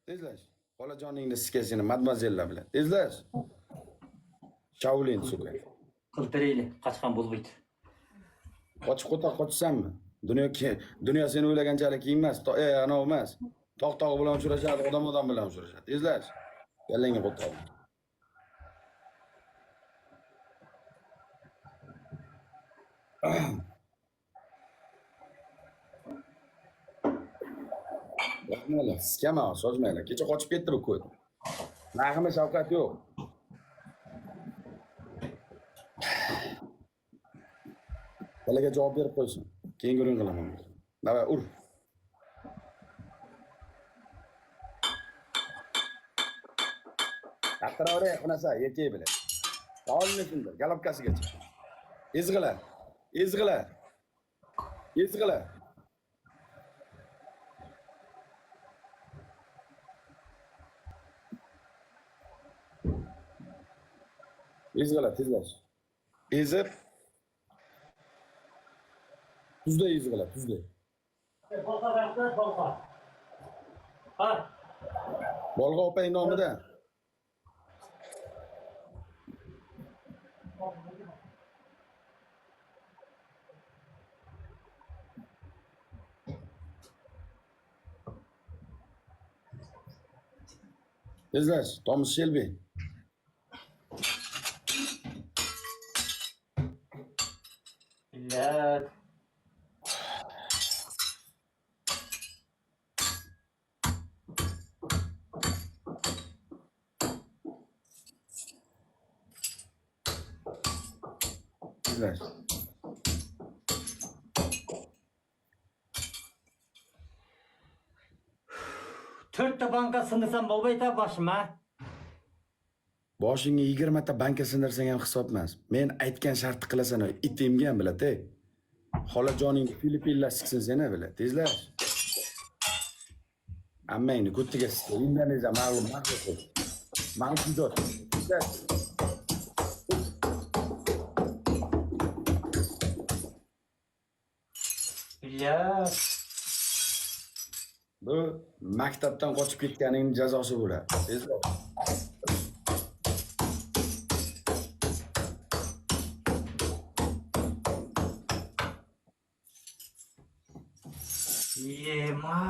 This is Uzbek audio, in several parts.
Tezlash. Xolajoningni sikasini madmazella bilan. Tezlash. Shaolin suka. Qiltirayli, qochgan bo'lmaydi. Qochib qochsanmi? Dunyo seni o'ylaganchalik keng emas. Ana emas. Tog' bilan uchrashadi, odam bilan uchrashadi. Tezlash. Yallangga qo'tqol. Rahmatlar, sikama, sozmaylar. Kecha qochib ketdi bu ko'd. Narximi Shavkat yo'q. Balaga javob berib qo'ysin. Keyin guring qilaman. Davay, ur. Qattiqroq qilasa, erkak bilan. Olmaysindir, galobkasigacha. Ezg'ilar. Ezg'ilar. Ezg'ilar. Ezg'ilar, tezlash. Ezib tuzda ezg'ilar, tuzda. Bolqa. Ha. Bolg'a opang nomida. Tezlash, Thomas Shelby. Millat. Tezlash. To'rtta banka sindirsam bo'lmaydi boshima. Boshingga 20 ta banka sindirsang ham hisob emas. Men aytgan shartni qilasan, itimga ham biladi. Xolajoning Filippinlar siksin seni biladi. Tezlash. Ammangni ko'ttiga sikdi. Indoneziya ma'lum ma'lum. Ma'lum. Tezlash. Millat. Bu maktabdan qochib ketganingning jazosi bo'ladi. Tezlash. Yema.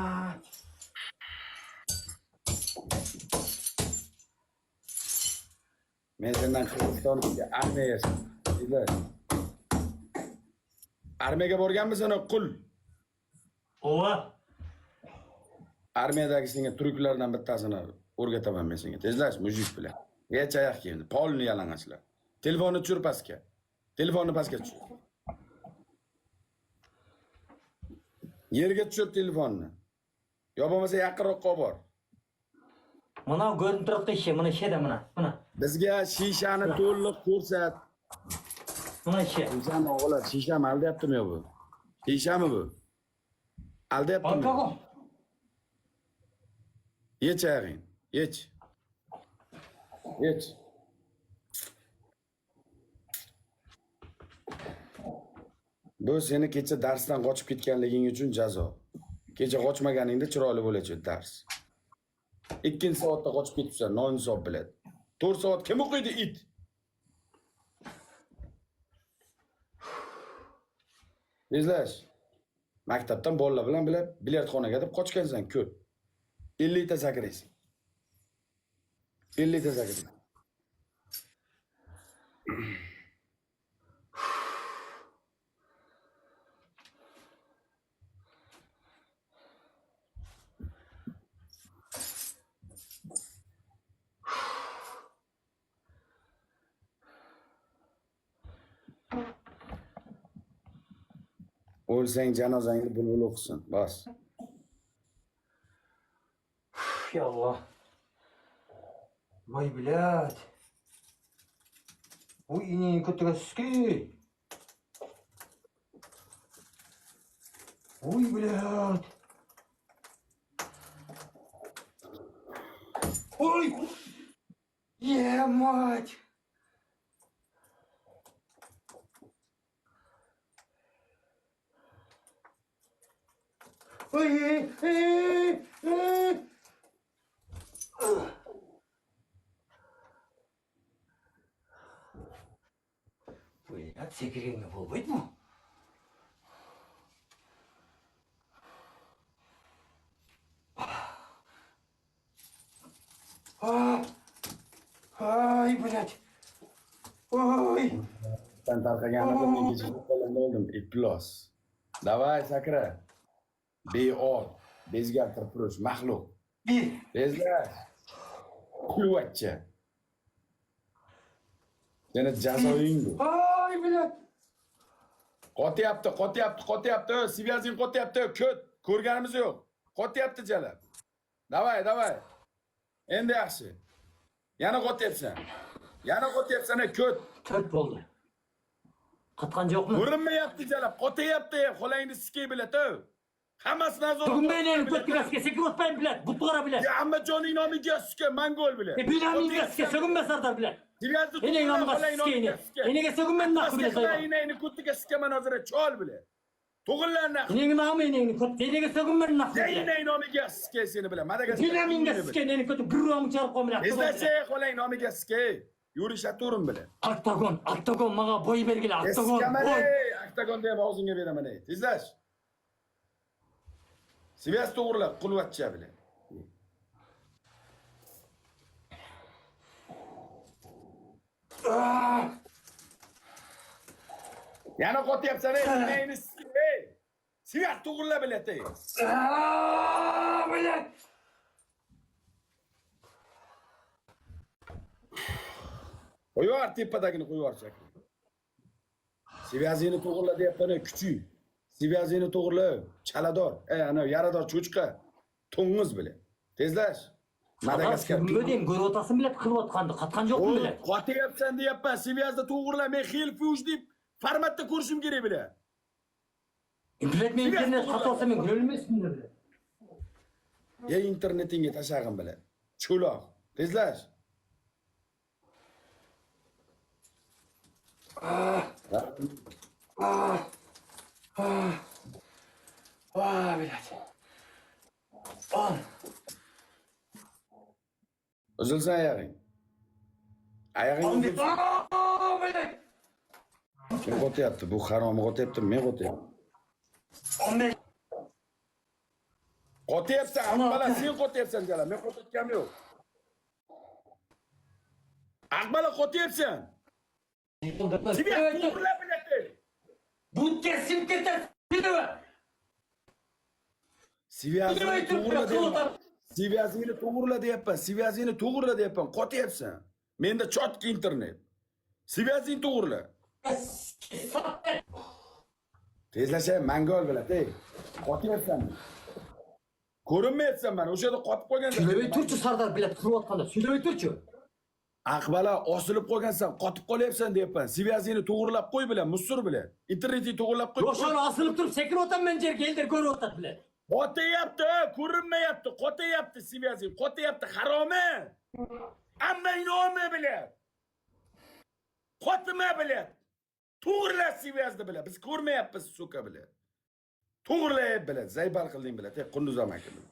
Men sendan Qirg'izistonga armiyaga tezlash. Armiyaga borganmisan, qul? Ova. Armiyadagi senga turklardan bittasini o'rgataman men senga. Tezlash, mujik bilan. Hech oyoq kiyimni, polni yalang'achlar. Telefonni tushir pastga. Telefonni pastga tushir. Yerga tushir telefonni. Yo bo'lmasa yaqinroqqa bor. Mana ko'rinib turibdi ishi, mana ishida mana. Bizga shishani to'liq ko'rsat. Mana ishi. Shishani o'g'lar, shishami aldayaptimi yo bu? Shishami bu? Aldayaptimi? Banka. Yech ayag'ing, yech. Yech. Bu seni kecha darsdan qochib ketganliging uchun jazo. Kecha qochmaganingda chiroyli bo'lajak dars. 2-soatda qochib ketibsan, noinsof biladi. 4 soat kim o'qiydi it? Tezlash. Maktabdan bolalar bilan bilyardxonaga deb qochgansan, ko'p. 50 ta sakraysan. 50 ta sakraysan. O'lsang janozangni bulbul o'qisin, bas. Ya Allah. Voy, блядь. Voy, ining ko'tiraski. Voy, блядь. Ой! Мать! Ой, O'ylab sekirganga bo'lmaydimi? Ay, блядь. Oy. Sen tarqaganida men kecha qo'limda oldim. Iflos. Davay sakra. Beol. Bezgartirib turish maxluq. Bir. Bezlar. Qulvatcha. Seni jazoing bu. Ay, блядь. Qotyapti. Sivyazing qotyapti. Ko't. Ko'rganimiz yo'q. Qotyapti jalab. Davay. Endi yaxshi. Yana qotyapsan. Ko't. To'rt bo'ldi. Qatqan yo'qmi? Ko'rinmayapti jalab. Qotyapti. Qo'lingni sikay bilet-ov. Hammasini nazorat. Bugun men endi ko'tkilasga sekib o'tmayman, blядь. Butqara, blядь. Ya amma joning nomiga sikay mangol bilet. Bilaminga sikka so'ginma Sardor, blядь. Sivyazning Ening nomiga sikayni. Eniga so'ginman naqi bilet. Enangni ko'tiga sikaman hozir chol bilet. To'g'illarni. Ening nomi eningni ko't. Eniga so'ginman naqi bilet. Enang nomiga sikay seni bilan. Madagaskar. Bilaminga sikayni eni ko'tib gurromni chalib qo'yman. Eslachi qo'lang nomiga sikay. Yurishaturun bilan. Oktagon menga bo'y belgila. Oktagon. Oktagon deb og'zingga beraman ey. Tezlash. Sivyaz to'g'rilab qulvatcha bilan. Yana qotyapsan ey. Neyni sikay. Sivyaz to'g'rilab bilet ey. Блядь. Qo'yar tepadagini qo'yar shakli. Sivyazini to'g'rila deyapman kuchuk. Sivyazini to'g'rila chalador. Ana yarador cho'chqa. To'ng'iz bilan. Tezlash. Madagaskar. Nima deyim, go'rotasini bilib qilyotgandi. Qatqan yo'qmi biladi. Qotyapsan deyapman. Sivyazni to'g'rila men xil fuj deb formatda ko'rishim kerak bilan. Bilad men internet xatosi men ko'rolmaysiz biladi. Ya internetingga tashag'im bilan. Cho'loq. Tezlash. Блядь. Uzilsin ayog'ing. Ayog'ing Блядь. kim qotyapti? Bu harom qotyapti, men qotyapman. 15. Qotyapsan, Aqbala sen qotyapsan jala. Men qotayotganim yo'q. Aqbala qotyapsan. Sivya to'g'rila biladi. Bunga sim ketar. Sivyazini to'g'rila deyapman. Sivyazini to'g'rila deyapman. Qotyapsan. Menda chotki internet. Sivyazini to'g'rila. Tezlasha mangol biladi, ey. Qotyapsan. Ko'rinmayapsan men. O'sha yerda qotib qolgansan. Söylebey turchi Sardor biladi qilyotganda. Söylebey turchi. Aqbala osilib qolgansan, qotib qolyapsan deyapman. Sivyazini to'g'rilab qo'y bilan, musur bilan. Internetingni to'g'rilab qo'y. Yo'shani osilib turib sekirib o'taman yerga eldir ko'rib o'tadi biladi. Qotyapti, ko'rinmayapti, qotyapti Sivyazin, qotyapti haromi. Ammang nomi bilan. Qotma bilan. To'g'rila Sivyazni bilan. Biz ko'rmayapmiz so'ka bilan. To'g'rilab bilan, zaybal qilding bilan, tek Qunduz amaki bilan.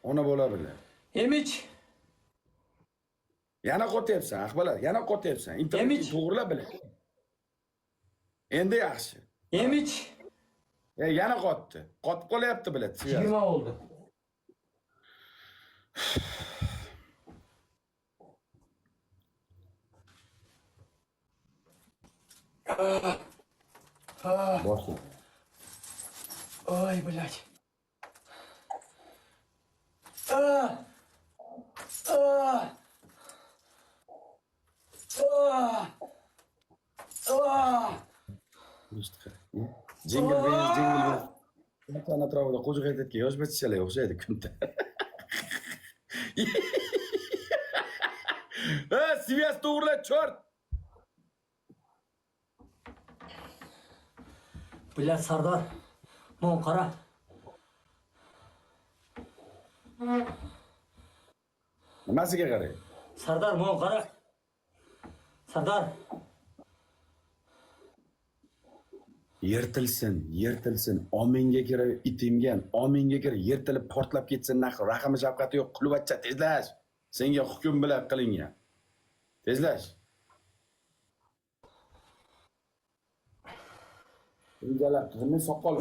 Ona bo'la bilan. Emich. Yana qotyapsan, Aqbala, yana qotyapsan. Internetni to'g'rila bilan. Endi yaxshi. Emich. Yana qotdi. Qotib qolyapti bilan Sivyaz. 20 oldu. Boshla. Ой, блядь. Jingle bells. Inson atrofida qo'shiq aytayotgan yosh bachchalar o'xshaydi kunda. Sivyaz to'g'rila chort. Bilad Sardor. Mon qara. Nimasiga qarang? Sardor, mon qara. Sardor. Yirtilsin. Ominga kirib itingan, ominga kirib yirtilib portlab ketsin, rahmi shafqati yo'q, qulvachcha tezlash. Senga hukm bilan qilingan. Tezlash. Injalab, soqol.